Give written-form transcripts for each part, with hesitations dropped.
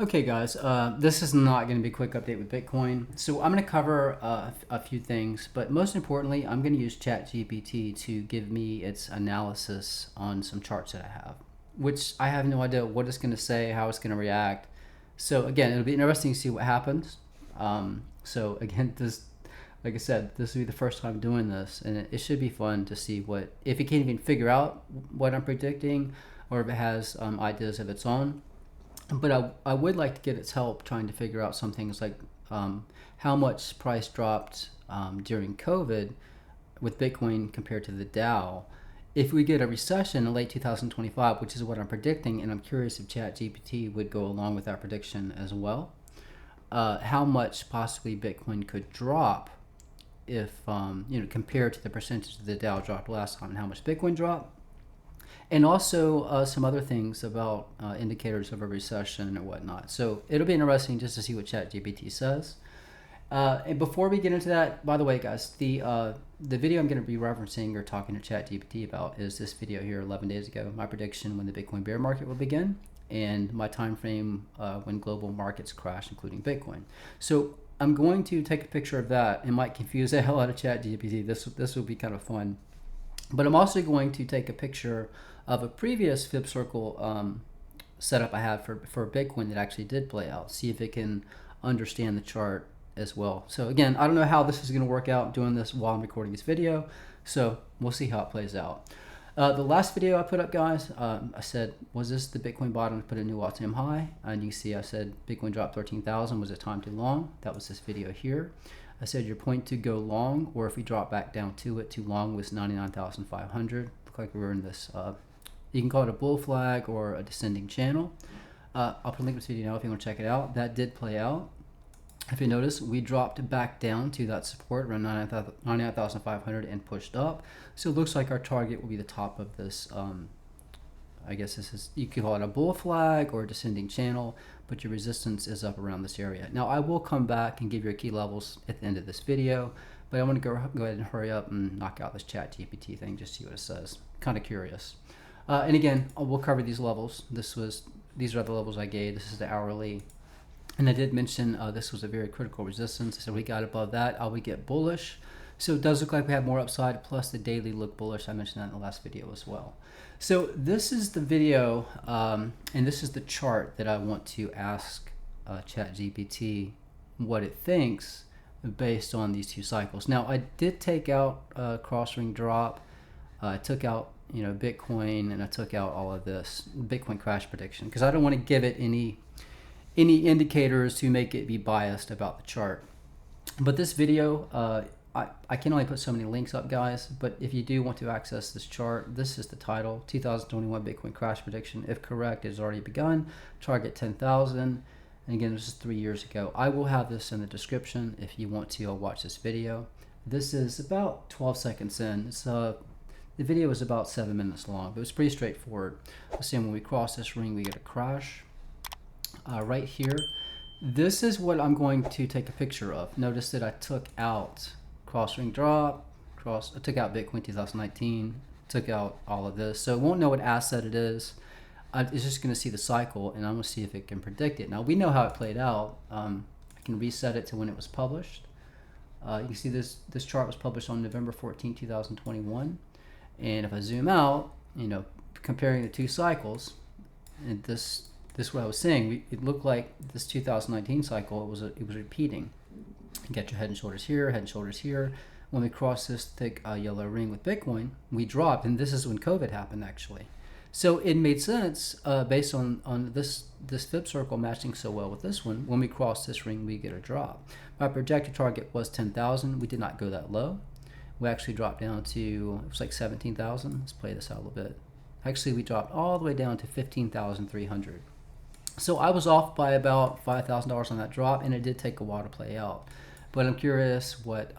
Okay, guys, this is not going to be a quick update with Bitcoin. So I'm going to cover a few things, but most importantly, I'm going to use ChatGPT to give me its analysis on some charts that I have, which I have no idea what it's going to say, how it's going to react. So again, it'll be interesting to see what happens. So again, like I said, this will be the first time doing this, and it should be fun to see if it can even figure out what I'm predicting, or if it has ideas of its own. But I would like to get its help trying to figure out some things like how much price dropped during COVID with Bitcoin compared to the Dow. If we get a recession in late 2025, which is what I'm predicting, and I'm curious if ChatGPT would go along with that prediction as well, how much possibly Bitcoin could drop if, compared to the percentage of the Dow dropped last time, and how much Bitcoin dropped, and also some other things about indicators of a recession or whatnot. So it'll be interesting just to see what ChatGPT says. And before we get into that, by the way, guys, the video I'm going to be referencing or talking to ChatGPT about is this video here 11 days ago, my prediction when the Bitcoin bear market will begin, and my time frame when global markets crash, including Bitcoin. So I'm going to take a picture of that. It might confuse the hell out of ChatGPT. This will be kind of fun. But I'm also going to take a picture of a previous Fib Circle setup I had for Bitcoin that actually did play out. See if it can understand the chart as well. So again, I don't know how this is going to work out doing this while I'm recording this video. So we'll see how it plays out. The last video I put up, guys, I said, was this the Bitcoin bottom to put a new all-time high? And you see I said Bitcoin dropped 13,000. Was it time too long? That was this video here. I said your point to go long, or if we drop back down to it, too long was 99,500. Look like we were in this, you can call it a bull flag or a descending channel. I'll put a link to this video now if you want to check it out. That did play out. If you notice, we dropped back down to that support around 99,500 and pushed up. So it looks like our target will be the top of this, I guess this is, you could call it a bull flag or a descending channel, but your resistance is up around this area. Now I will come back and give you key levels at the end of this video, but I want to go ahead and hurry up and knock out this ChatGPT thing, just see what it says. Kind of curious. And again, we'll cover these levels. These are the levels I gave. This is the hourly. And I did mention this was a very critical resistance. So we got above that, I would get bullish. So it does look like we have more upside, plus the daily look bullish. I mentioned that in the last video as well. So this is the video, and this is the chart that I want to ask ChatGPT what it thinks based on these two cycles. Now I did take out cross-ring drop. I took out Bitcoin, and I took out all of this Bitcoin crash prediction because I don't want to give it any indicators to make it be biased about the chart. But this video, I can only put so many links up, guys, but if you do want to access this chart, this is the title: 2021 Bitcoin crash prediction. If correct, it has already begun. Target 10,000. And again, this is 3 years ago. I will have this in the description if you want to watch this video. This is about 12 seconds in. It's the video is about 7 minutes long, but it's pretty straightforward. Assume when we cross this ring, we get a crash. Right here, this is what I'm going to take a picture of. Notice that I took out cross ring drop, I took out Bitcoin 2019, took out all of this. So it won't know what asset it is. It's just going to see the cycle, and I'm going to see if it can predict it. Now we know how it played out. I can reset it to when it was published. You can see this chart was published on November 14, 2021. And if I zoom out, comparing the two cycles, and this what I was saying, it looked like this 2019 cycle, it was repeating. You got your head and shoulders here, head and shoulders here. When we cross this thick yellow ring with Bitcoin, we dropped, and this is when COVID happened actually. So it made sense based on this Fib circle matching so well with this one. When we cross this ring, we get a drop. My projected target was 10,000. We did not go that low. We actually dropped down to, it was like 17,000. Let's play this out a little bit. Actually, we dropped all the way down to 15,300. So I was off by about $5,000 on that drop, and it did take a while to play out. But I'm curious what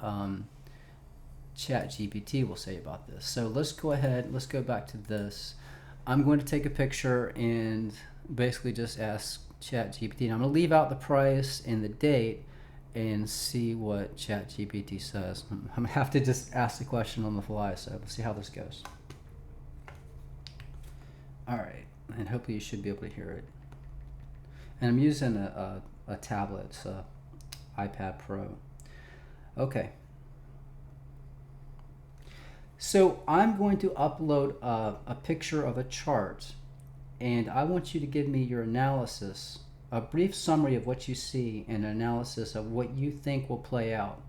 ChatGPT will say about this. So let's go ahead, let's go back to this. I'm going to take a picture and basically just ask ChatGPT. And I'm going to leave out the price and the date and see what ChatGPT says. I'm going to have to just ask the question on the fly, so let's see how this goes. All right, and hopefully you should be able to hear it. And I'm using a tablet, it's a iPad Pro. Okay. So I'm going to upload a picture of a chart, and I want you to give me your analysis, a brief summary of what you see and an analysis of what you think will play out.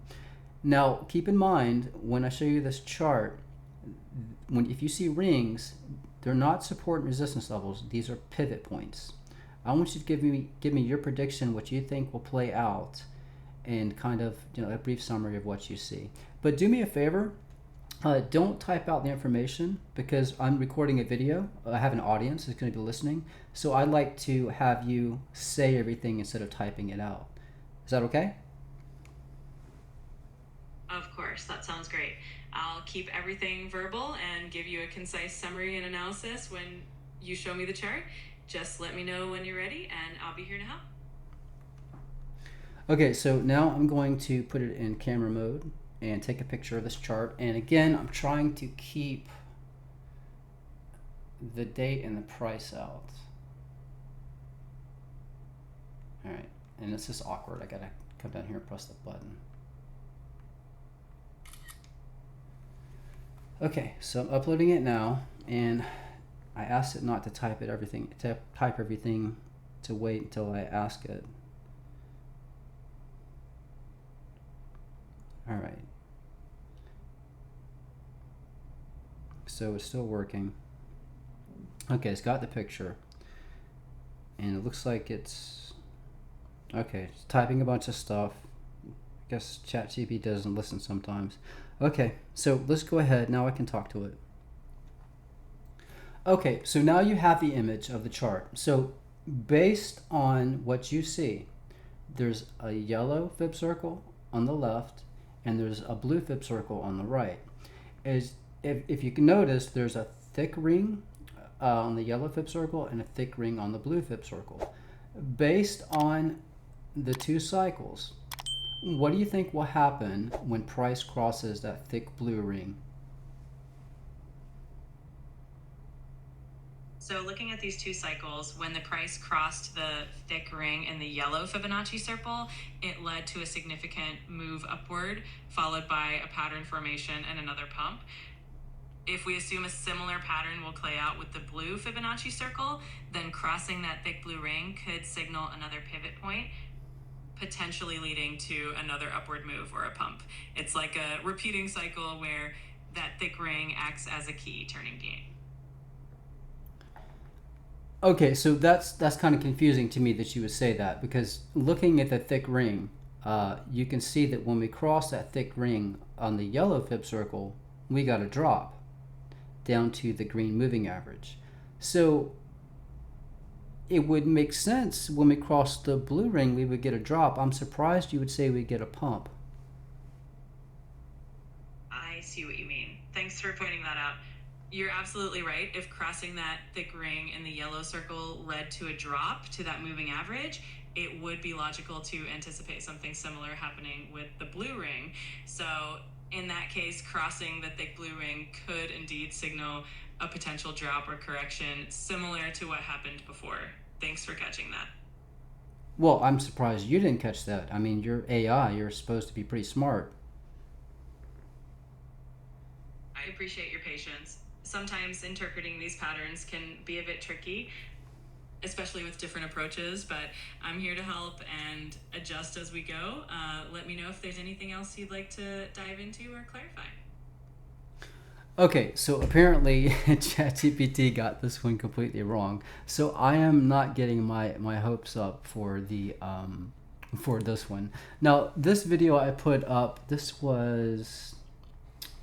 Now, keep in mind, when I show you this chart, if you see rings, they're not support and resistance levels. These are pivot points. I want you to give me your prediction, what you think will play out, and kind of a brief summary of what you see. But do me a favor, don't type out the information because I'm recording a video. I have an audience that's going to be listening, so I'd like to have you say everything instead of typing it out. Is that okay? Of course, that sounds great. I'll keep everything verbal and give you a concise summary and analysis when you show me the chart. Just let me know when you're ready and I'll be here to help. Okay, so now I'm going to put it in camera mode and take a picture of this chart. And again, I'm trying to keep the date and the price out. All right, and this is awkward. I gotta come down here and press the button. Okay, so I'm uploading it now, and I asked it not to type everything to wait until I ask it. All right. So it's still working. Okay, it's got the picture, and it looks like it's okay. It's typing a bunch of stuff. I guess ChatGPT doesn't listen sometimes. Okay, so let's go ahead. Now I can talk to it. Okay, so now you have the image of the chart. So based on what you see, there's a yellow fib circle on the left and there's a blue fib circle on the right. If you can notice, there's a thick ring on the yellow fib circle and a thick ring on the blue fib circle. Based on the two cycles, what do you think will happen when price crosses that thick blue ring? So looking at these two cycles, when the price crossed the thick ring in the yellow Fibonacci circle, it led to a significant move upward, followed by a pattern formation and another pump. If we assume a similar pattern will play out with the blue Fibonacci circle, then crossing that thick blue ring could signal another pivot point, potentially leading to another upward move or a pump. It's like a repeating cycle where that thick ring acts as a key turning point. Okay, so that's kind of confusing to me that you would say that, because looking at the thick ring, you can see that when we cross that thick ring on the yellow fib circle, we got a drop down to the green moving average. So it would make sense when we cross the blue ring, we would get a drop. I'm surprised you would say we get a pump. I see what you mean. Thanks for pointing that out. You're absolutely right. If crossing that thick ring in the yellow circle led to a drop to that moving average, it would be logical to anticipate something similar happening with the blue ring. So in that case, crossing the thick blue ring could indeed signal a potential drop or correction similar to what happened before. Thanks for catching that. Well, I'm surprised you didn't catch that. I mean, you're AI, you're supposed to be pretty smart. I appreciate your patience. Sometimes interpreting these patterns can be a bit tricky, especially with different approaches, but I'm here to help and adjust as we go. Let me know if there's anything else you'd like to dive into or clarify. Okay, so apparently ChatGPT got this one completely wrong. So I am not getting my hopes up for the for this one. Now, this video I put up, this was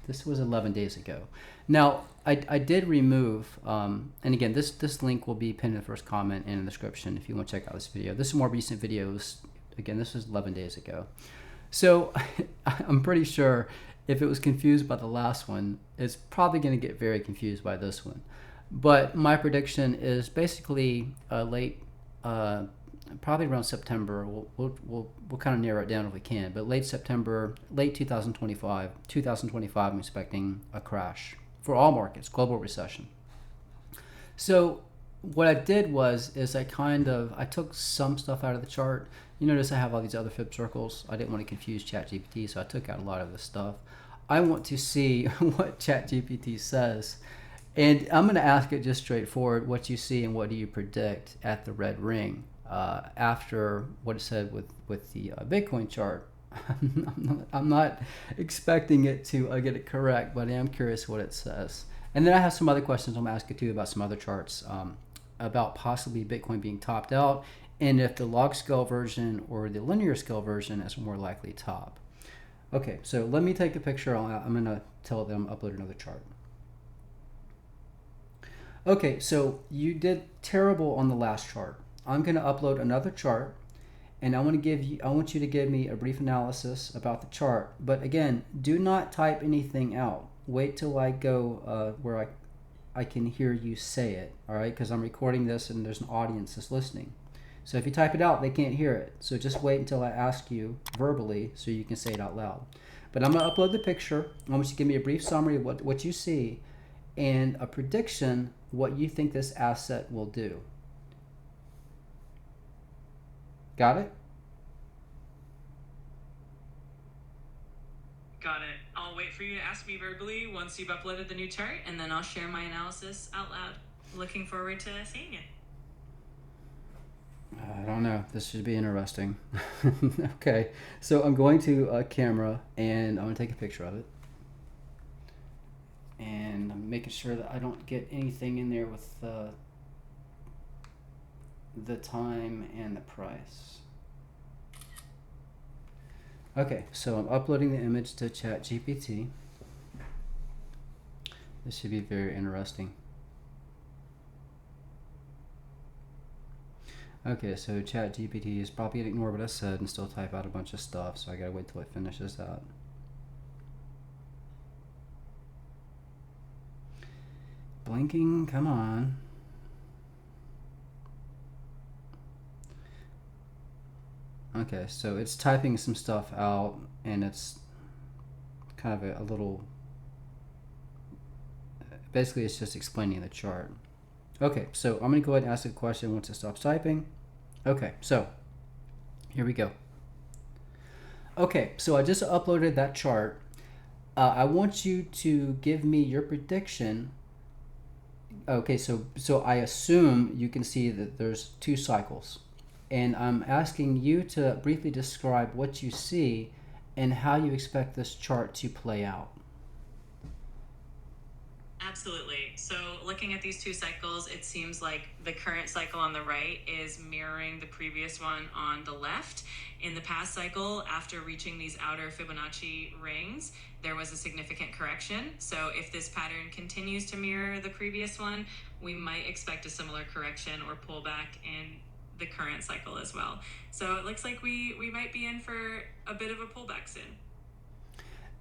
11 days ago. Now, I did remove, and again, this link will be pinned in the first comment and in the description if you want to check out this video. This is more recent videos. Again, this was 11 days ago. So I'm pretty sure if it was confused by the last one, it's probably going to get very confused by this one. But my prediction is basically late, probably around September. We'll kind of narrow it down if we can. But late September, late 2025, I'm expecting a crash for all markets, global recession. So what I did is I took some stuff out of the chart. You notice I have all these other fib circles. I didn't want to confuse ChatGPT, so I took out a lot of this stuff. I want to see what ChatGPT says. And I'm going to ask it just straightforward, what you see and what do you predict at the red ring after what it said with the Bitcoin chart. I'm not expecting it to get it correct, but I am curious what it says. And then I have some other questions I'm asking too about some other charts, about possibly Bitcoin being topped out, and if the log scale version or the linear scale version is more likely top. Okay, so let me take a picture. I'm going to tell them upload another chart. Okay, so you did terrible on the last chart. I'm going to upload another chart, and I want you to give me a brief analysis about the chart. But again, do not type anything out. Wait till I go where I can hear you say it, all right? Because I'm recording this and there's an audience that's listening. So if you type it out, they can't hear it. So just wait until I ask you verbally so you can say it out loud. But I'm going to upload the picture. I want you to give me a brief summary of what you see and a prediction what you think this asset will do. Got it? Got it. I'll wait for you to ask me verbally once you've uploaded the new chart, and then I'll share my analysis out loud. Looking forward to seeing it. I don't know. This should be interesting. Okay, so I'm going to a camera and I'm going to take a picture of it. And I'm making sure that I don't get anything in there with the time and the price. Okay, so I'm uploading the image to ChatGPT. This should be very interesting. Okay, so ChatGPT is probably going to ignore what I said and still type out a bunch of stuff, so I gotta wait till it finishes that. Blinking, come on. Okay, so it's typing some stuff out and it's kind of a little, basically it's just explaining the chart. Okay, so I'm going to go ahead and ask a question once it stops typing. Okay, so here we go. Okay, so I just uploaded that chart. I want you to give me your prediction. Okay, so I assume you can see that there's 2 cycles. And I'm asking you to briefly describe what you see and how you expect this chart to play out. Absolutely. So looking at these 2 cycles, it seems like the current cycle on the right is mirroring the previous one on the left. In the past cycle, after reaching these outer Fibonacci rings, there was a significant correction. So if this pattern continues to mirror the previous one, we might expect a similar correction or pullback in the current cycle as well. So it looks like we might be in for a bit of a pullback soon.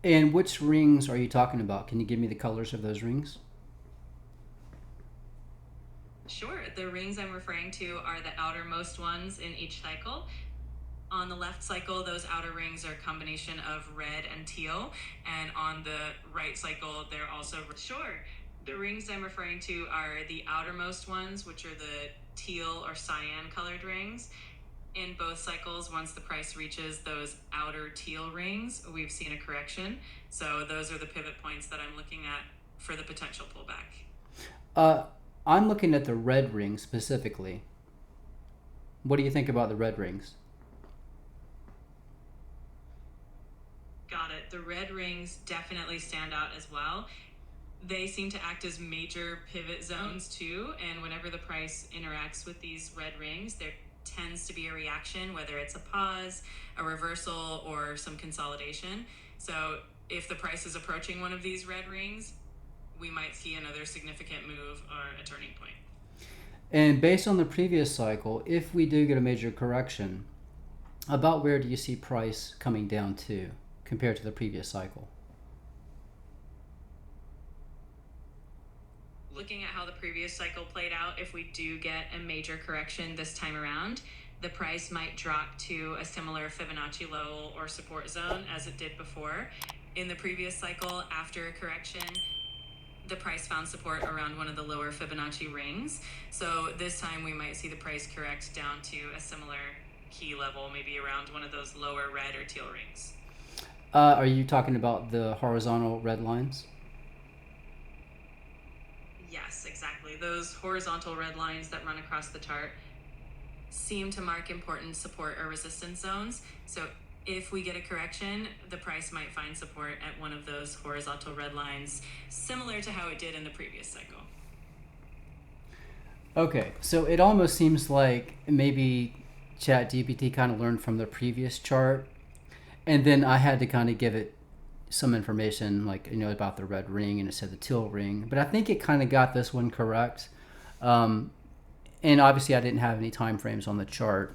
And which rings are you talking about? Can you give me the colors of those rings? Sure. The rings I'm referring to are the outermost ones in each cycle. On the left cycle, those outer rings are a combination of red and teal. And on the right cycle, they're also sure. The rings I'm referring to are the outermost ones, which are the teal or cyan colored rings. In both cycles, once the price reaches those outer teal rings, we've seen a correction. So those are the pivot points that I'm looking at for the potential pullback. I'm looking at the red ring specifically. What do you think about the red rings? Got it. The red rings definitely stand out as well. They seem to act as major pivot zones too, and whenever the price interacts with these red rings, there tends to be a reaction, whether it's a pause, a reversal, or some consolidation. So if the price is approaching one of these red rings, we might see another significant move or a turning point. And based on the previous cycle, if we do get a major correction, about where do you see price coming down to compared to the previous cycle? Looking at how the previous cycle played out, if we do get a major correction this time around, the price might drop to a similar Fibonacci level or support zone as it did before. In the previous cycle, after a correction, the price found support around one of the lower Fibonacci rings. So this time we might see the price correct down to a similar key level, maybe around one of those lower red or teal rings. Are you talking about the horizontal red lines? Yes, exactly. Those horizontal red lines that run across the chart seem to mark important support or resistance zones. So if we get a correction, the price might find support at one of those horizontal red lines, similar to how it did in the previous cycle. Okay, so it almost seems like maybe ChatGPT kind of learned from the previous chart, and then I had to kind of give it some information, like, about the red ring, and it said the teal ring. But I think it kind of got this one correct. And obviously, I didn't have any time frames on the chart.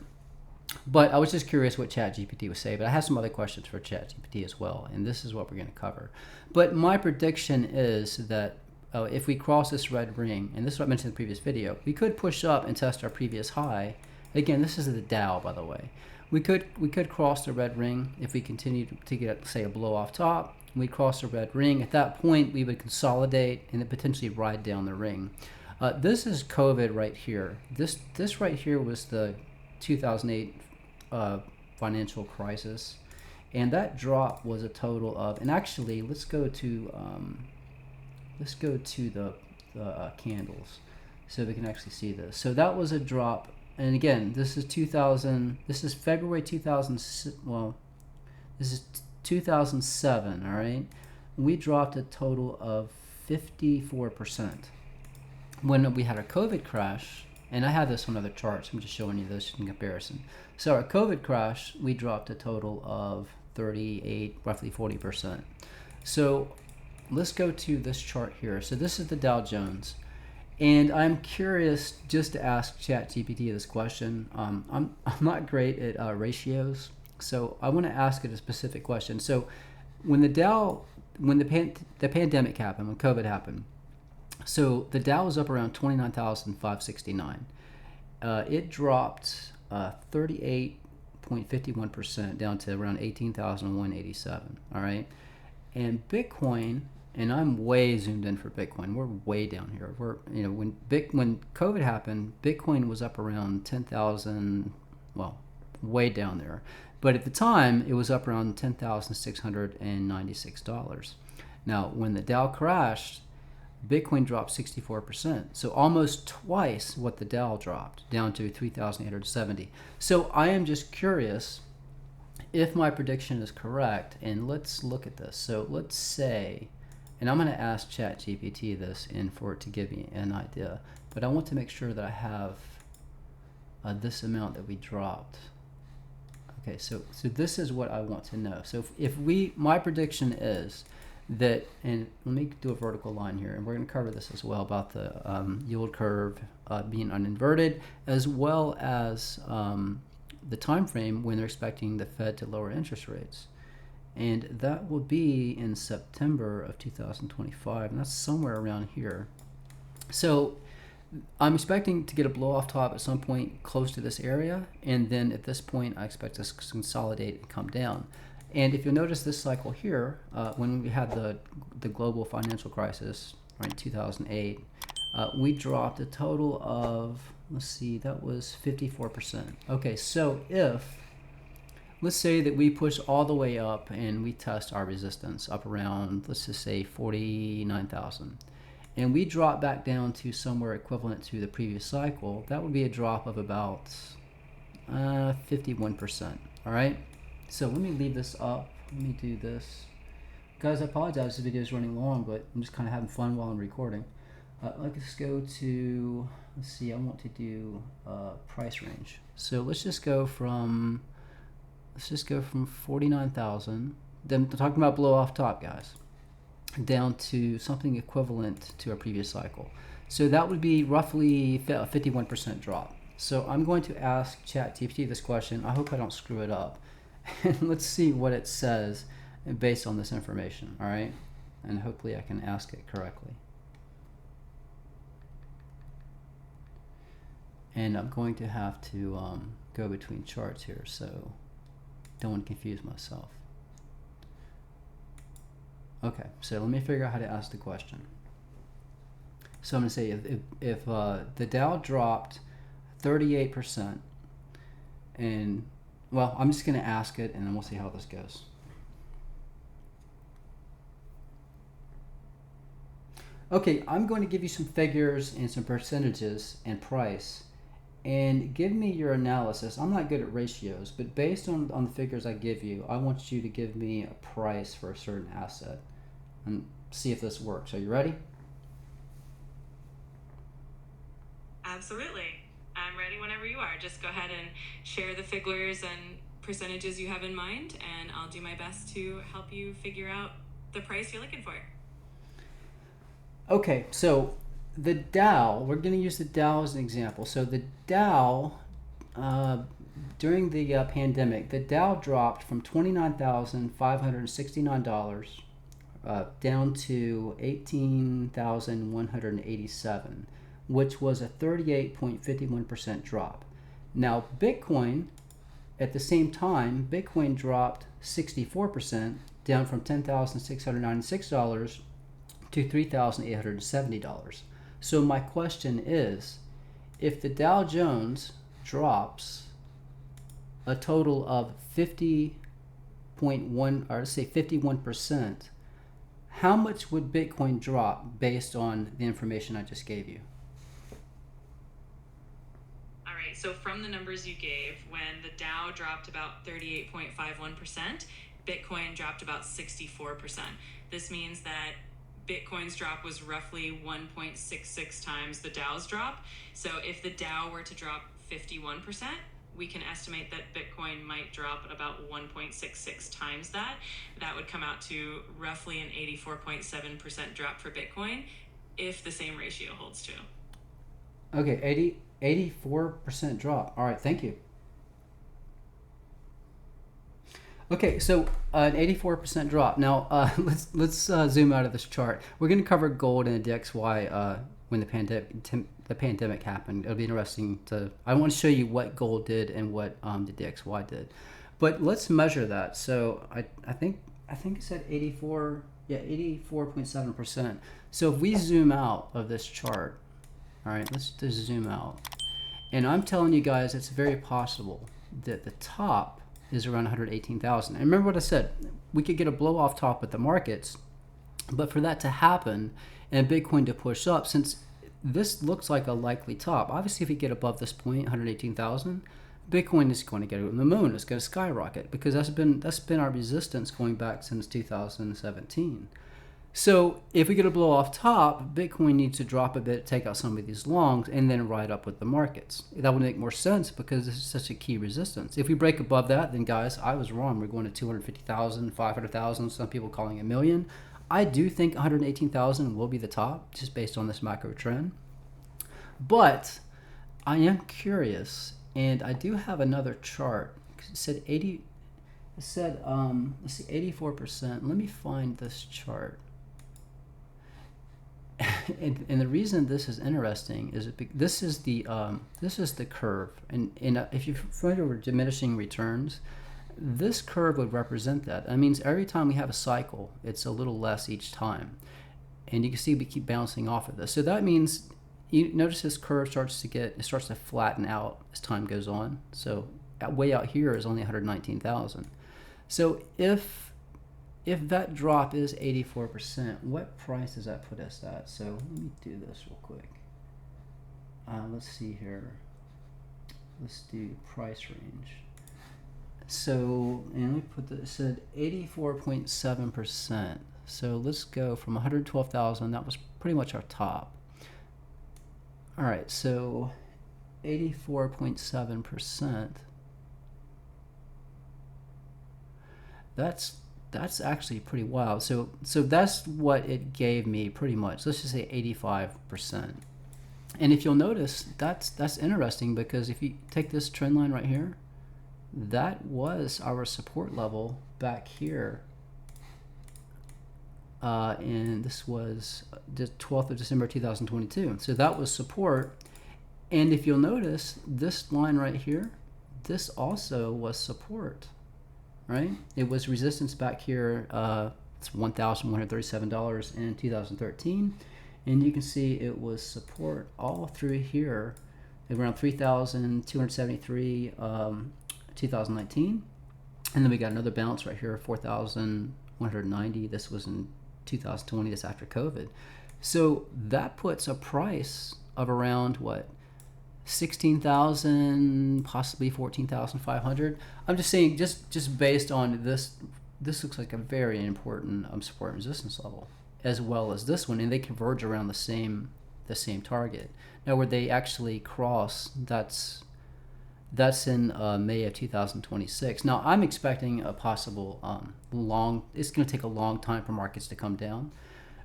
But I was just curious what ChatGPT would say. But I have some other questions for ChatGPT as well, and this is what we're going to cover. But my prediction is that if we cross this red ring, and this is what I mentioned in the previous video, we could push up and test our previous high. Again, this is the Dow, by the way. We could cross the red ring if we continue to get, say, a blow off top. We cross the red ring. At that point, we would consolidate and then potentially ride down the ring. This is COVID right here. This right here was the 2008 financial crisis, and that drop was a total of. And actually, let's go to the candles, so we can actually see this. So that was a drop. And again, this is 2000. This is February 2000. Well, this is 2007. All right, we dropped a total of 54%. When we had a COVID crash, and I have this on other charts. I'm just showing you this in comparison. So our COVID crash, we dropped a total of 38, roughly 40%. So let's go to this chart here. So this is the Dow Jones. And I'm curious just to ask ChatGPT this question. I'm not great at ratios, so I want to ask it a specific question. So when the pandemic happened, when COVID happened, so the Dow was up around 29,569. It dropped 38.51% down to around 18,187. All right, and Bitcoin. And I'm way zoomed in for Bitcoin. We're way down here. When COVID happened, Bitcoin was up around 10,000, well, way down there. But at the time, it was up around $10,696. Now, when the Dow crashed, Bitcoin dropped 64%. So almost twice what the Dow dropped, down to 3,870. So I am just curious if my prediction is correct. And let's look at this. So let's say, and I'm going to ask ChatGPT this and for it to give me an idea, but I want to make sure that I have this amount that we dropped. Okay, so this is what I want to know. So my prediction is that, and let me do a vertical line here, and we're going to cover this as well about the yield curve being uninverted, as well as the time frame when they're expecting the Fed to lower interest rates. And that will be in September of 2025, and that's somewhere around here. So I'm expecting to get a blow off top at some point close to this area, and then at this point I expect us to consolidate and come down. And if you'll notice this cycle here, when we had the global financial crisis, right, 2008, we dropped a total of, let's see, that was 54%. Okay, so let's say that we push all the way up and we test our resistance up around, let's just say 49,000. And we drop back down to somewhere equivalent to the previous cycle. That would be a drop of about 51%. All right. So let me leave this up. Let me do this. Guys, I apologize this video is running long, but I'm just kind of having fun while I'm recording. Let's go to, let's see, I want to do price range. So let's just go from 49,000, then talking about blow off top, guys, down to something equivalent to our previous cycle. So that would be roughly a 51% drop. So I'm going to ask ChatGPT this question. I hope I don't screw it up. And let's see what it says based on this information, all right? And hopefully I can ask it correctly. And I'm going to have to go between charts here, so don't want to confuse myself. Okay, so let me figure out how to ask the question. So I'm going to say if the Dow dropped 38%, and well, I'm just going to ask it, and then we'll see how this goes. Okay, I'm going to give you some figures and some percentages and price, and give me your analysis. I'm not good at ratios, but based on the figures I give you, I want you to give me a price for a certain asset and see if this works. Are you ready? Absolutely. I'm ready whenever you are. Just go ahead and share the figures and percentages you have in mind, and I'll do my best to help you figure out the price you're looking for. Okay, so the Dow, we're going to use the Dow as an example. So the Dow, during the pandemic, the Dow dropped from $29,569 down to $18,187, which was a 38.51% drop. Now, Bitcoin, at the same time, Bitcoin dropped 64%, down from $10,696 to $3,870. So my question is, if the Dow Jones drops a total of 50.1, or let's say 51%, how much would Bitcoin drop based on the information I just gave you? All right, so from the numbers you gave, when the Dow dropped about 38.51%, Bitcoin dropped about 64%. This means that Bitcoin's drop was roughly 1.66 times the Dow's drop. So if the Dow were to drop 51%, we can estimate that Bitcoin might drop at about 1.66 times that. That would come out to roughly an 84.7% drop for Bitcoin if the same ratio holds true. Okay, 84% drop. All right, thank you. Okay, so an 84% drop. Now let's zoom out of this chart. We're going to cover gold and the DXY when the pandemic happened. It'll be interesting to. I want to show you what gold did and what the DXY did, but let's measure that. So I think it said 84. Yeah, 84.7%. So if we zoom out of this chart, all right, let's just zoom out, and I'm telling you guys, it's very possible that the top is around 118,000. And remember what I said, we could get a blow off top at the markets, but for that to happen and Bitcoin to push up, since this looks like a likely top, obviously if we get above this point, 118,000, Bitcoin is going to get on the moon. It's going to skyrocket because that's been our resistance going back since 2017. So if we get a blow off top, Bitcoin needs to drop a bit, take out some of these longs, and then ride up with the markets. That would make more sense because this is such a key resistance. If we break above that, then guys, I was wrong. We're going to 250,000, 500,000, some people calling a million. I do think 118,000 will be the top just based on this macro trend. But I am curious, and I do have another chart. It said 80, it said, let's see, 84%. Let me find this chart. And the reason this is interesting is this is the curve, and if you're familiar with diminishing returns, this curve would represent that. That means every time we have a cycle, it's a little less each time, and you can see we keep bouncing off of this. So that means you notice this curve starts to flatten out as time goes on. So way out here is only 119,000. So if that drop is 84%, what price does that put us at? So let me do this real quick. Let's see here. Let's do price range. So, and we put this, it said 84.7%. So let's go from 112,000. That was pretty much our top. All right, so 84.7%. That's actually pretty wild. So that's what it gave me pretty much. Let's just say 85%. And if you'll notice, that's interesting because if you take this trend line right here, that was our support level back here. And this was the 12th of December 2022. So that was support. And if you'll notice, this line right here, this also was support. Right? It was resistance back here. It's $1,137 in 2013, And you can see it was support all through here, around 3,273, 2019. And then we got another bounce right here, 4,190. This was in 2020, that's after COVID. So that puts a price of around what, 16,000, possibly 14,500. I'm just saying, just based on this, this looks like a very important support and resistance level, as well as this one, and they converge around the same target. Now, where they actually cross, that's in May of 2026. Now, I'm expecting a possible it's going to take a long time for markets to come down,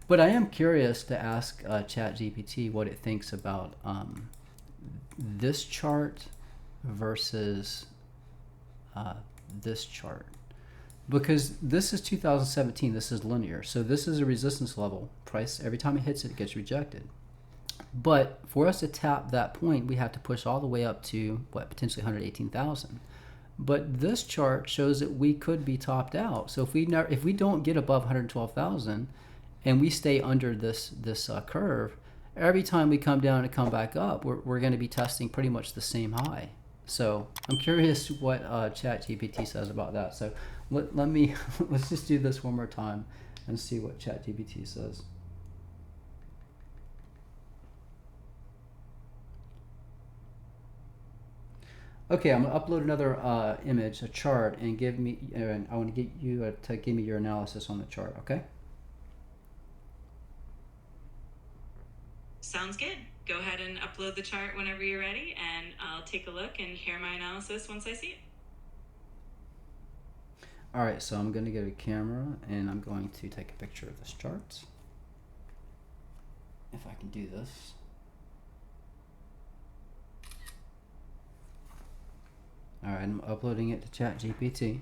but I am curious to ask ChatGPT what it thinks about this chart versus this chart, because this is 2017. This is linear, so this is a resistance level. Price, every time it hits it, it gets rejected. But for us to tap that point, we have to push all the way up to what, potentially 118,000. But this chart shows that we could be topped out. So if we don't get above 112,000 and we stay under this curve, every time we come down and come back up, we're going to be testing pretty much the same high. So I'm curious what ChatGPT says about that. So let's just do this one more time and see what ChatGPT says. Okay, I'm gonna upload another image, a chart, and I want to get you to give me your analysis on the chart. Okay. Sounds good. Go ahead and upload the chart whenever you're ready, and I'll take a look and hear my analysis once I see it. All right, so I'm going to get a camera and I'm going to take a picture of this chart. If I can do this. All right, I'm uploading it to ChatGPT.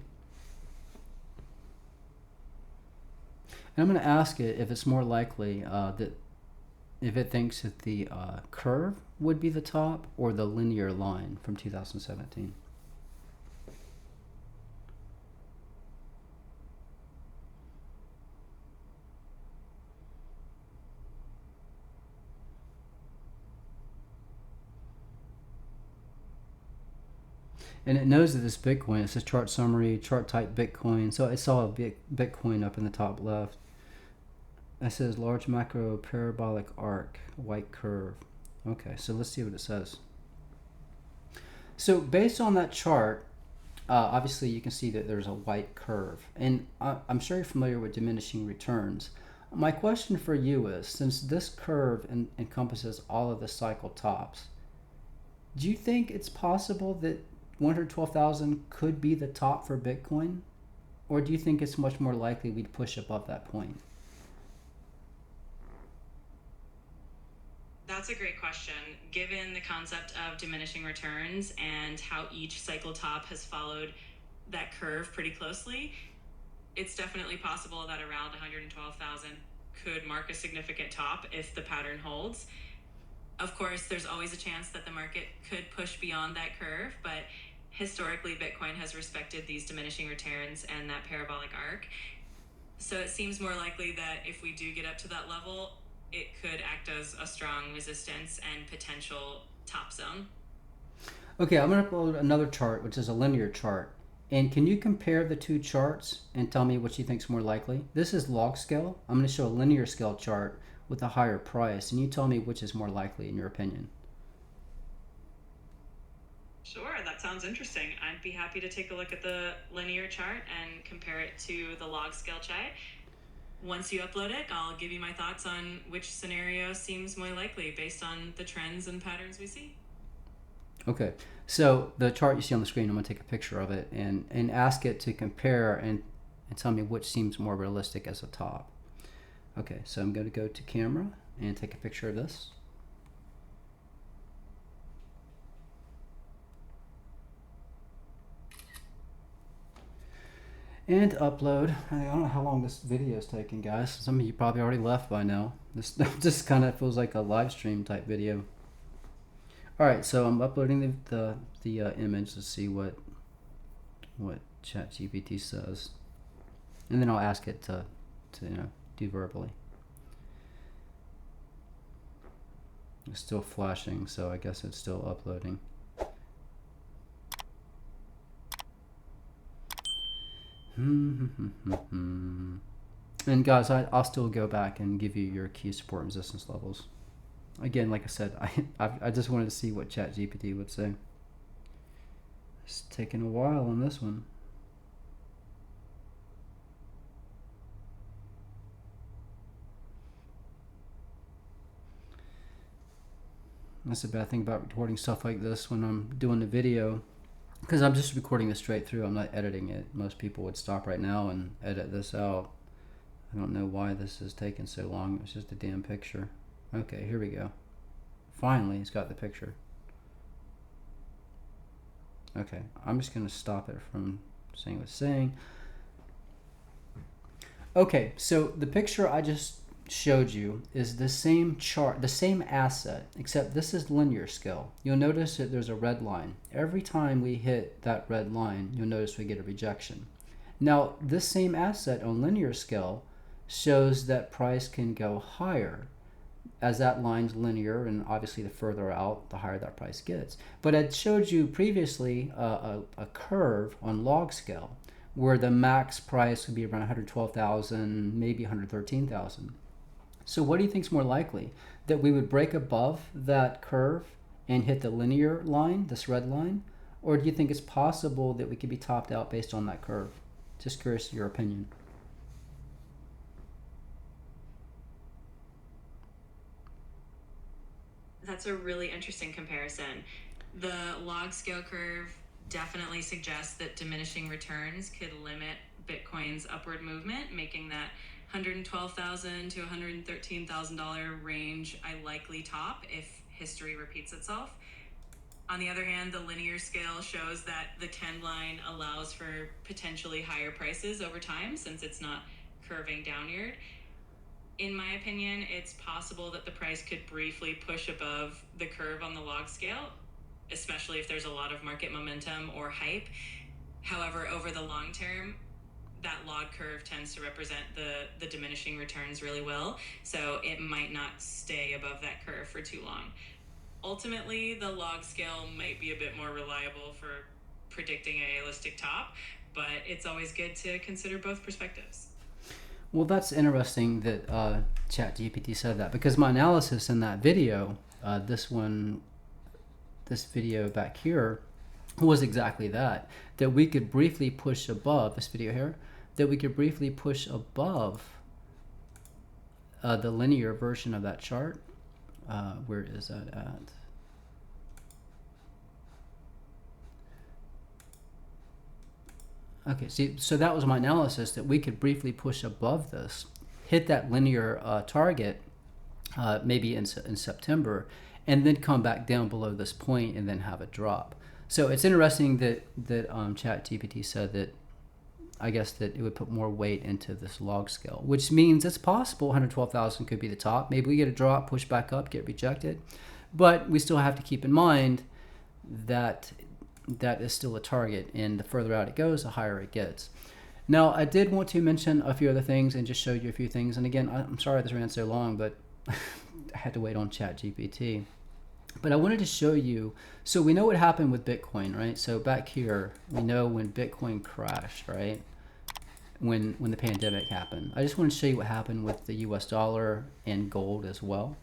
And I'm going to ask it if it's more likely that if it thinks that the curve would be the top or the linear line from 2017. And it knows that this Bitcoin, it says chart summary, chart type Bitcoin. So I saw a Bitcoin up in the top left. It says large macro parabolic arc, white curve. Okay, so let's see what it says. So based on that chart, obviously you can see that there's a white curve. And I'm sure you're familiar with diminishing returns. My question for you is, since this curve encompasses all of the cycle tops, do you think it's possible that 112,000 could be the top for Bitcoin? Or do you think it's much more likely we'd push above that point? That's a great question. Given the concept of diminishing returns and how each cycle top has followed that curve pretty closely, it's definitely possible that around 112,000 could mark a significant top if the pattern holds. Of course, there's always a chance that the market could push beyond that curve, but historically, Bitcoin has respected these diminishing returns and that parabolic arc. So it seems more likely that if we do get up to that level, it could act as a strong resistance and potential top zone. Okay, I'm going to upload another chart, which is a linear chart. And can you compare the two charts and tell me what you think is more likely? This is log scale. I'm going to show a linear scale chart with a higher price, and you tell me which is more likely in your opinion. Sure, that sounds interesting. I'd be happy to take a look at the linear chart and compare it to the log scale chart. Once you upload it, I'll give you my thoughts on which scenario seems more likely based on the trends and patterns we see. Okay, so the chart you see on the screen, I'm going to take a picture of it and ask it to compare and tell me which seems more realistic as a top. Okay, so I'm going to go to camera and take a picture of this. And upload. I don't know how long this video is taking, guys. Some of you probably already left by now. This just kind of feels like a live stream type video. All right, so I'm uploading the image to see what ChatGPT says, and then I'll ask it to do verbally. It's still flashing, so I guess it's still uploading. And guys, I'll still go back and give you your key support and resistance levels. Again, like I said, I just wanted to see what ChatGPT would say. It's taking a while on this one. That's a bad thing about recording stuff like this when I'm doing the video, because I'm just recording this straight through. I'm not editing it. Most people would stop right now and edit this out. I don't know why this is taking so long. It's just a damn picture. Okay, here we go. Finally, it's got the picture. Okay, I'm just going to stop it from saying what it's saying. Okay, so the picture I just showed you is the same chart, the same asset, except this is linear scale. You'll notice that there's a red line. Every time we hit that red line, you'll notice we get a rejection. Now, this same asset on linear scale shows that price can go higher as that line's linear, and obviously the further out, the higher that price gets. But I showed you previously a curve on log scale where the max price would be around 112,000, maybe 113,000. So what do you think is more likely? That we would break above that curve and hit the linear line, this red line? Or do you think it's possible that we could be topped out based on that curve? Just curious your opinion. That's a really interesting comparison. The log scale curve definitely suggests that diminishing returns could limit Bitcoin's upward movement, making that $112,000 to $113,000 range a likely top if history repeats itself. On the other hand, the linear scale shows that the trend line allows for potentially higher prices over time since it's not curving downward. In my opinion, it's possible that the price could briefly push above the curve on the log scale, especially if there's a lot of market momentum or hype. However, over the long term, that log curve tends to represent the diminishing returns really well, so it might not stay above that curve for too long. Ultimately, the log scale might be a bit more reliable for predicting a realistic top, but it's always good to consider both perspectives. Well, that's interesting that ChatGPT said that, because my analysis in that video, this video back here, was exactly that we could briefly push above, this video here, that we could briefly push above the linear version of that chart. Where is that at? Okay, see, so that was my analysis, that we could briefly push above this, hit that linear target maybe in September, and then come back down below this point and then have a drop. So it's interesting that ChatGPT said that, I guess, that it would put more weight into this log scale, which means it's possible 112,000 could be the top. Maybe we get a drop, push back up, get rejected. But we still have to keep in mind that that is still a target, and the further out it goes, the higher it gets. Now, I did want to mention a few other things and just show you a few things. And again, I'm sorry this ran so long, but I had to wait on ChatGPT. But I wanted to show you, so we know what happened with Bitcoin, right? So back here, we know when Bitcoin crashed, right? When the pandemic happened. I just want to show you what happened with the US dollar and gold as well.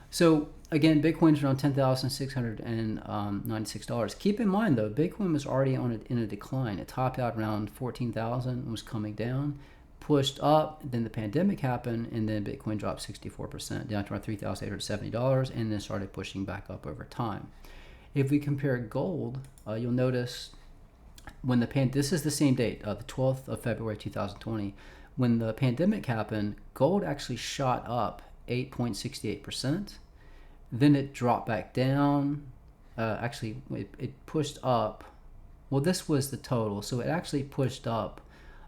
So again, Bitcoin's around $10,696. Keep in mind though, Bitcoin was already in a decline. It topped out around 14,000 and was coming down, pushed up, then the pandemic happened, and then Bitcoin dropped 64% down to around $3,870, and then started pushing back up over time. If we compare gold, you'll notice when this is the same date, the 12th of February 2020, when the pandemic happened, gold actually shot up 8.68%. Then it dropped back down. Actually, it pushed up. Well, this was the total, so it actually pushed up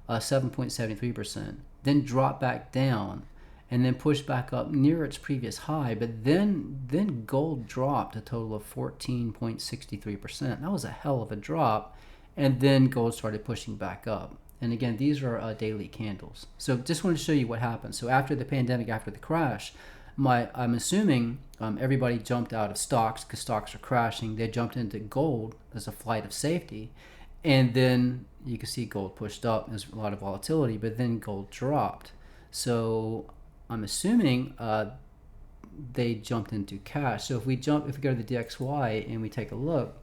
7.73%, then dropped back down, and then pushed back up near its previous high. But then gold dropped a total of 14.63%. That was a hell of a drop. And then gold started pushing back up. And again, these are daily candles. So just want to show you what happened. So after the pandemic, after the crash, I'm assuming everybody jumped out of stocks because stocks are crashing. They jumped into gold as a flight of safety, and then you can see gold pushed up. There's a lot of volatility, but then gold dropped. So I'm assuming they jumped into cash. So if we go to the DXY and we take a look,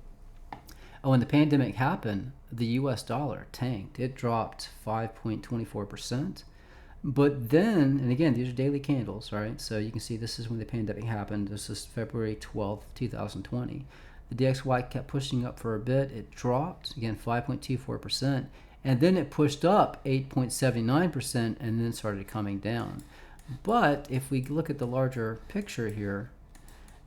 when the pandemic happened, the U.S. dollar tanked. It dropped 5.24%. But then, and again, these are daily candles, right? So you can see this is when the pandemic happened. This is February 12th, 2020. The DXY kept pushing up for a bit. It dropped, again, 5.24%. And then it pushed up 8.79% and then started coming down. But if we look at the larger picture here,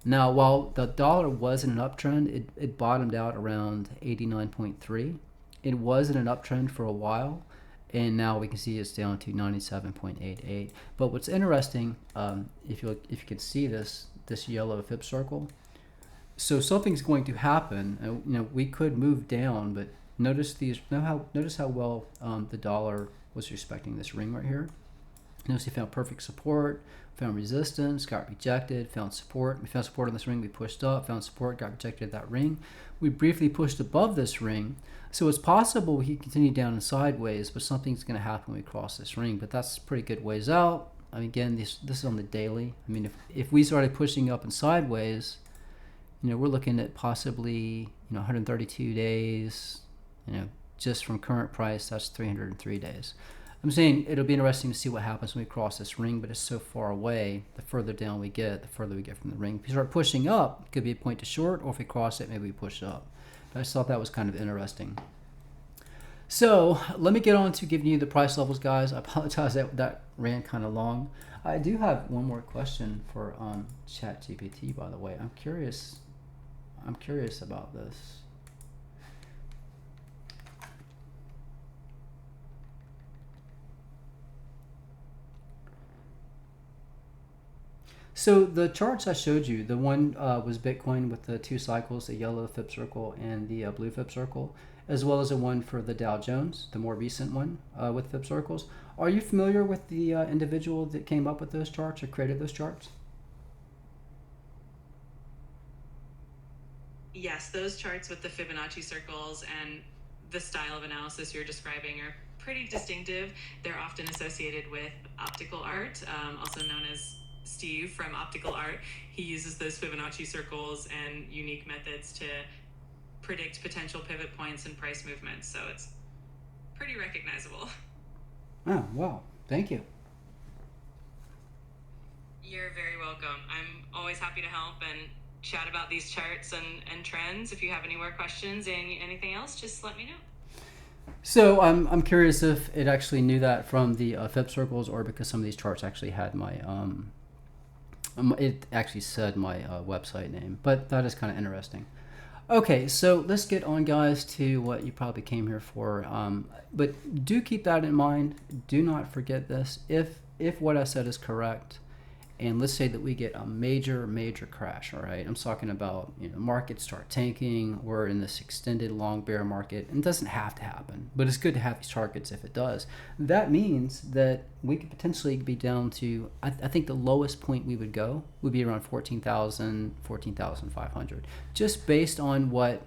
now while the dollar was in an uptrend, it bottomed out around 89.3. It was in an uptrend for a while, and now we can see it's down to 97.88. But what's interesting, if you can see this yellow fib circle, so something's going to happen. We could move down, but notice how well the dollar was respecting this ring right here. Notice he found perfect support, found resistance, got rejected, found support. We found support on this ring, we pushed up, found support, got rejected at that ring. We briefly pushed above this ring. So it's possible we could continue down and sideways, but something's going to happen when we cross this ring. But that's pretty good ways out. I mean, again, this is on the daily. I mean, if we started pushing up and sideways, we're looking at possibly 132 days. Just from current price, that's 303 days. I'm saying it'll be interesting to see what happens when we cross this ring, but it's so far away. The further down we get, the further we get from the ring. If we start pushing up, it could be a point to short, or if we cross it, maybe we push up. But I just thought that was kind of interesting. So let me get on to giving you the price levels, guys. I apologize that ran kind of long. I do have one more question for ChatGPT, by the way. I'm curious about this. So the charts I showed you, the one was Bitcoin with the two cycles, the yellow fib circle and the blue fib circle, as well as the one for the Dow Jones, the more recent one with fib circles. Are you familiar with the individual that came up with those charts or created those charts? Yes, those charts with the Fibonacci circles and the style of analysis you're describing are pretty distinctive. They're often associated with optical art, also known as Steve from Optical Art. He uses those Fibonacci circles and unique methods to predict potential pivot points and price movements. So it's pretty recognizable. Oh, wow. Thank you. You're very welcome. I'm always happy to help and chat about these charts and trends. If you have any more questions and anything else, just let me know. So I'm curious if it actually knew that from the fib circles, or because some of these charts actually had my it actually said my website name, but that is kind of interesting. Okay, so let's get on, guys, to what you probably came here for. But do keep that in mind. Do not forget this. If what I said is correct, and let's say that we get a major crash, all right? I'm talking about, markets start tanking, we're in this extended long bear market, and it doesn't have to happen, but it's good to have these targets if it does. That means that we could potentially be down to, I think the lowest point we would go would be around 14,000, 14,500, just based on what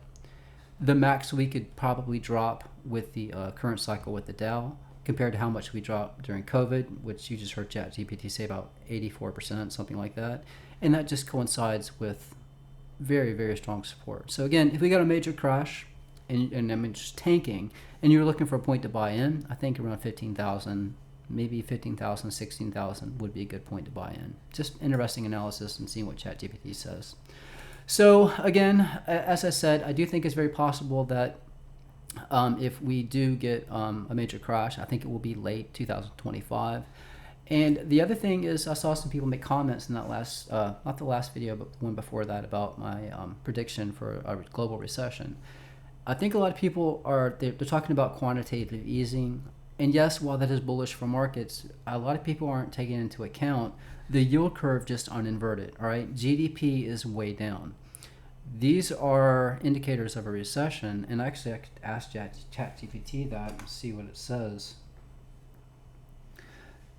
the max we could probably drop with the current cycle with the Dow, compared to how much we dropped during COVID, which you just heard ChatGPT say about 84%, something like that. And that just coincides with very strong support. So again, if we got a major crash and I mean just tanking, and you're looking for a point to buy in, I think around 15,000, maybe 15,000, 16,000 would be a good point to buy in. Just interesting analysis and seeing what ChatGPT says. So again, as I said, I do think it's very possible that if we do get a major crash, I think it will be late 2025. And the other thing is, I saw some people make comments in that last, not the last video, but the one before that, about my prediction for a global recession. I think a lot of people they're talking about quantitative easing. And yes, while that is bullish for markets, a lot of people aren't taking into account the yield curve just uninverted, all right? GDP is way down. These are indicators of a recession, and actually I could ask ChatGPT that and see what it says.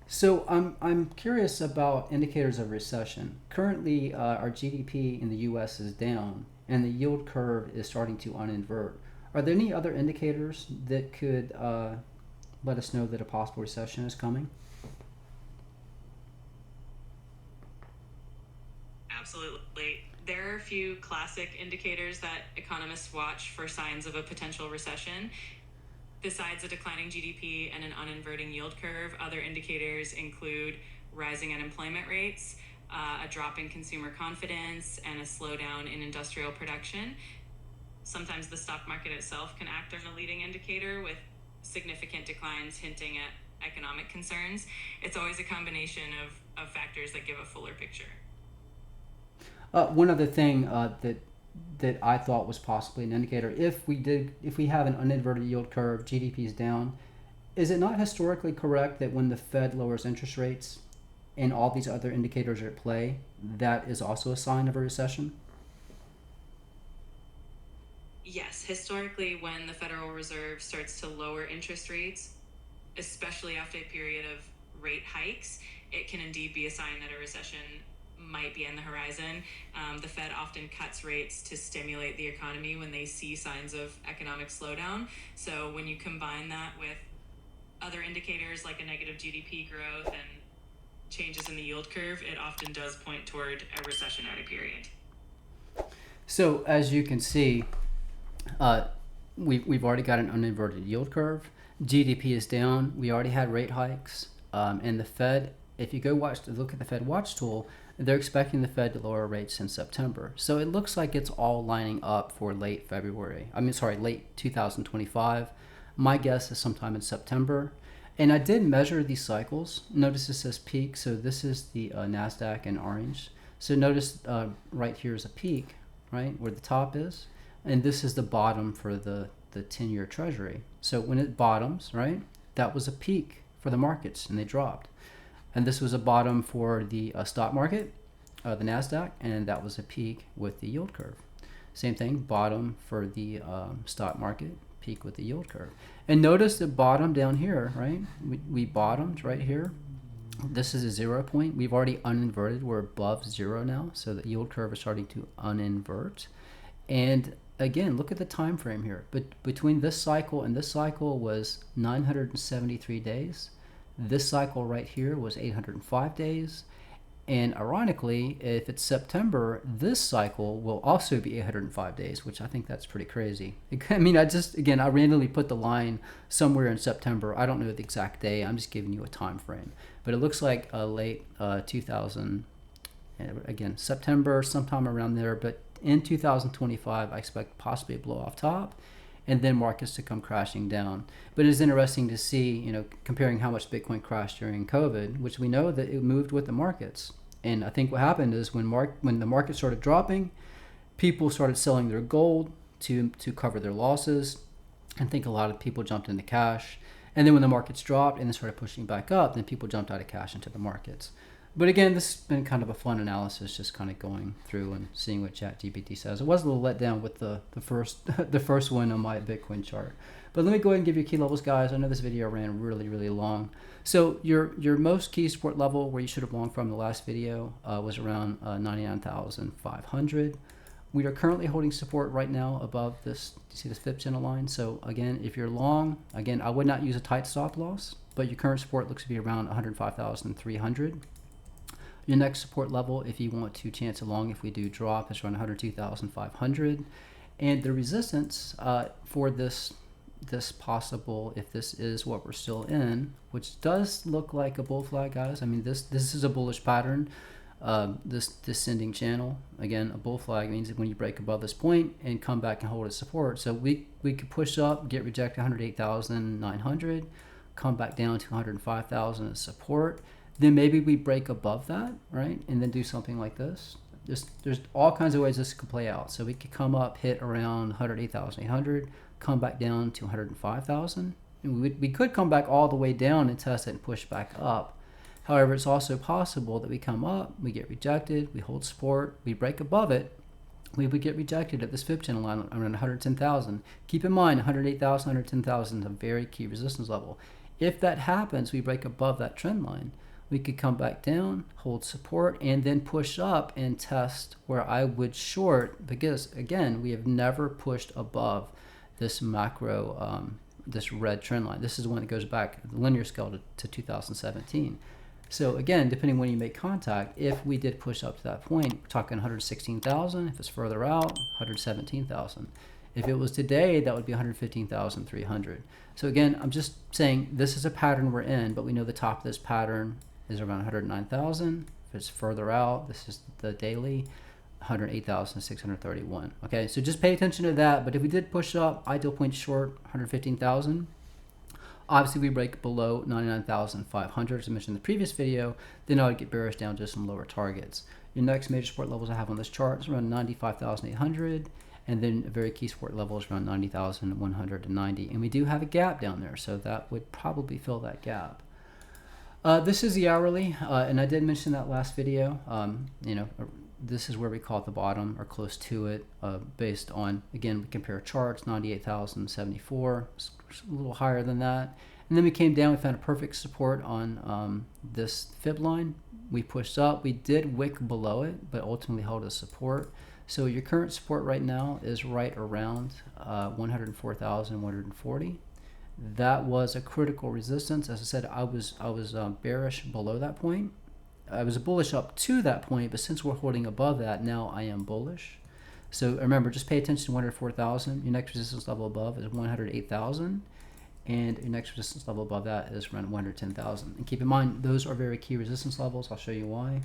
So I'm curious about indicators of recession. Currently, our GDP in the U.S. is down, and the yield curve is starting to uninvert. Are there any other indicators that could let us know that a possible recession is coming? Absolutely. There are a few classic indicators that economists watch for signs of a potential recession. Besides a declining GDP and an uninverting yield curve, other indicators include rising unemployment rates, a drop in consumer confidence, and a slowdown in industrial production. Sometimes the stock market itself can act on a leading indicator, with significant declines hinting at economic concerns. It's always a combination of factors that give a fuller picture. One other thing that I thought was possibly an indicator, if we have an uninverted yield curve, GDP is down. Is it not historically correct that when the Fed lowers interest rates and all these other indicators are at play, that is also a sign of a recession? Yes, historically, when the Federal Reserve starts to lower interest rates, especially after a period of rate hikes, it can indeed be a sign that a recession might be on the horizon. The Fed often cuts rates to stimulate the economy when they see signs of economic slowdown. So when you combine that with other indicators like a negative GDP growth and changes in the yield curve, it often does point toward a recessionary period. So as you can see, uh, we've already got an uninverted yield curve. GDP is down. We already had rate hikes, and the Fed. If you go look at the Fed Watch tool, they're expecting the Fed to lower rates in September. So it looks like it's all lining up for late February. Late 2025. My guess is sometime in September. And I did measure these cycles. Notice it says peak, so this is the NASDAQ in orange. So notice right here is a peak, right, where the top is. And this is the bottom for the 10-year treasury. So when it bottoms, right, that was a peak for the markets and they dropped. And this was a bottom for the stock market, the NASDAQ, and that was a peak with the yield curve. Same thing, bottom for the stock market, peak with the yield curve. And notice the bottom down here, right? We bottomed right here. This is a 0 point. We've already uninverted. We're above 0 now, so the yield curve is starting to uninvert. And again, look at the time frame here. But between this cycle and this cycle was 973 days. This cycle right here was 805 days. And ironically, if it's September, this cycle will also be 805 days, which I think that's pretty crazy. I mean, I randomly put the line somewhere in September. I don't know the exact day. I'm just giving you a time frame. But it looks like late 2000, again, September, sometime around there. But in 2025, I expect possibly a blow off top and then markets to come crashing down. But it's interesting to see, comparing how much Bitcoin crashed during COVID, which we know that it moved with the markets. And I think what happened is when the market started dropping, people started selling their gold to cover their losses. I think a lot of people jumped into cash. And then when the markets dropped and then started pushing back up, then people jumped out of cash into the markets. But again, this has been kind of a fun analysis, just kind of going through and seeing what ChatGPT says. I was a little let down with the first the first one on my Bitcoin chart. But let me go ahead and give you key levels, guys. I know this video ran really, really long. So your most key support level where you should have longed from the last video was around 99,500. We are currently holding support right now above this. You see this fib channel line? So again, if you're long, again, I would not use a tight stop loss, but your current support looks to be around 105,300. Your next support level, if you want to chance a long, if we do drop, is around 102,500. And the resistance for this possible, if this is what we're still in, which does look like a bull flag, guys. I mean, this is a bullish pattern. This descending channel, again, a bull flag means that when you break above this point and come back and hold its support. So we could push up, get rejected 108,900, come back down to 105,000 as support. Then maybe we break above that, right? And then do something like this. There's all kinds of ways this could play out. So we could come up, hit around 108,800, come back down to 105,000. We could come back all the way down and test it and push back up. However, it's also possible that we come up, we get rejected, we hold support, we break above it, we would get rejected at this fib channel line around 110,000. Keep in mind, 108,000, 110,000 is a very key resistance level. If that happens, we break above that trend line, we could come back down, hold support, and then push up and test where I would short, because again, we have never pushed above this macro, this red trend line. This is the one that goes back, the linear scale, to 2017. So again, depending when you make contact, if we did push up to that point, we're talking 116,000. If it's further out, 117,000. If it was today, that would be 115,300. So again, I'm just saying this is a pattern we're in, but we know the top of this pattern is around 109,000. If it's further out, this is the daily, 108,631. Okay, so just pay attention to that. But if we did push up, ideal point short, 115,000. Obviously, we break below 99,500, as I mentioned in the previous video, then I would get bearish down to some lower targets. Your next major support levels I have on this chart is around 95,800, and then a very key support level is around 90,190. And we do have a gap down there, so that would probably fill that gap. This is the hourly, and I did mention that last video. This is where we call it the bottom or close to it, based on, again, we compare charts, 98,074, a little higher than that. And then we came down, we found a perfect support on this fib line. We pushed up, we did wick below it, but ultimately held as support. So your current support right now is right around 104,140. That was a critical resistance. As I said, I was bearish below that point. I was bullish up to that point, but since we're holding above that, now I am bullish. So remember, just pay attention to 104,000. Your next resistance level above is 108,000, and your next resistance level above that is around 110,000. And keep in mind, those are very key resistance levels. I'll show you why.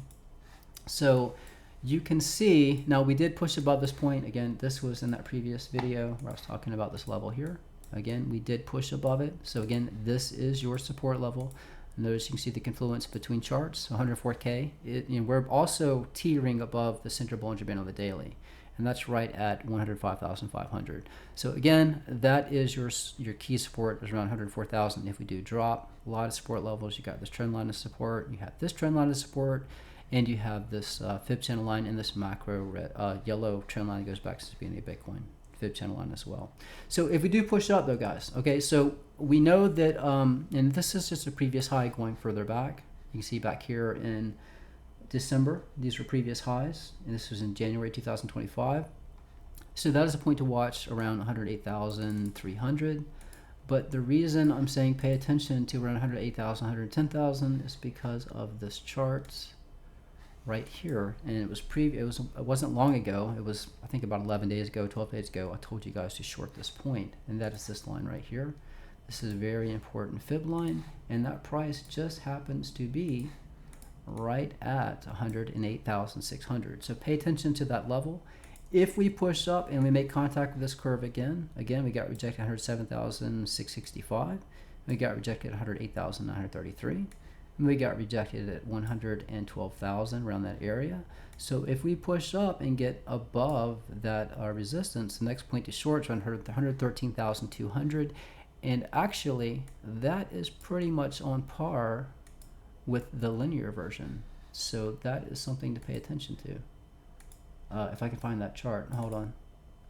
So you can see, now we did push above this point. Again, this was in that previous video where I was talking about this level here. Again, we did push above it. So again, this is your support level. Notice you can see the confluence between charts, 104K. We're also teetering above the central Bollinger Band on the daily, and that's right at 105,500. So again, that is your key support is around 104,000. If we do drop, a lot of support levels. You got this trend line of support, you have this trend line of support, and you have this fib channel line and this macro red, yellow trend line that goes back to the beginning of Bitcoin. Fib channel line as well. So if we do push up though, guys, okay, so we know that, and this is just a previous high going further back. You can see back here in December, these were previous highs, and this was in January 2025. So that is a point to watch around 108,300. But the reason I'm saying pay attention to around 108,000, 110,000 is because of this chart right here, and it wasn't long ago. It was, I think, about 11 days ago, 12 days ago. I told you guys to short this point, and that is this line right here. This is a very important fib line, and that price just happens to be right at 108,600. So pay attention to that level. If we push up and we make contact with this curve again, we got rejected 107,665. We got rejected 108,933. We got rejected at 112,000, around that area. So if we push up and get above that resistance, the next point to short is around 113,200, and actually that is pretty much on par with the linear version. So that is something to pay attention to. If I can find that chart, hold on,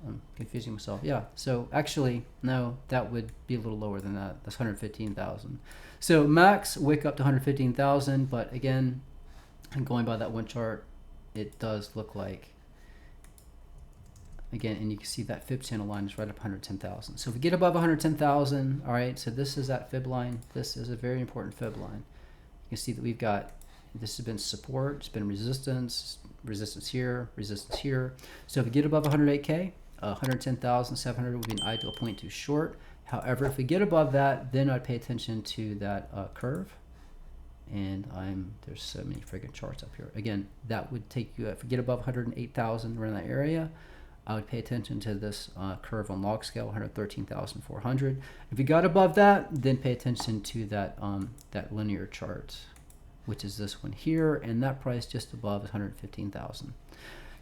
I'm confusing myself. Yeah, so actually, no, that would be a little lower than that. That's 115,000. So max wick up to 115,000, but again, going by that one chart, it does look like, again, and you can see that fib channel line is right up 110,000. So if we get above 110,000, all right, so this is that fib line. This is a very important fib line. You can see that we've got, this has been support, it's been resistance, resistance here, resistance here. So if we get above 108K, 110,700 would be an ideal point to short. However, if we get above that, then I'd pay attention to that curve. And there's so many friggin' charts up here. Again, that would take you, if we get above 108,000 around that area, I would pay attention to this curve on log scale, 113,400. If you got above that, then pay attention to that that linear chart, which is this one here, and that price just above is 115,000.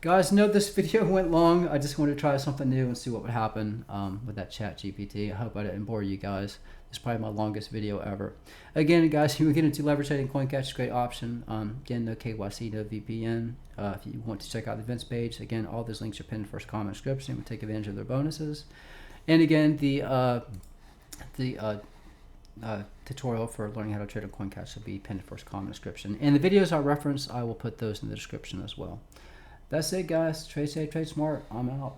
Guys, note this video went long. I just wanted to try something new and see what would happen with that ChatGPT. I hope I didn't bore you guys. It's probably my longest video ever. Again, guys, if you get into leverage trading, CoinCash is a great option. Again, no KYC, no VPN. If you want to check out the events page, again, all those links are pinned in the first comment description. We'll take advantage of their bonuses. And again, the tutorial for learning how to trade on CoinCash will be pinned first comment description. And the videos I reference, I will put those in the description as well. That's it, guys. Trade safe, trade smart. I'm out.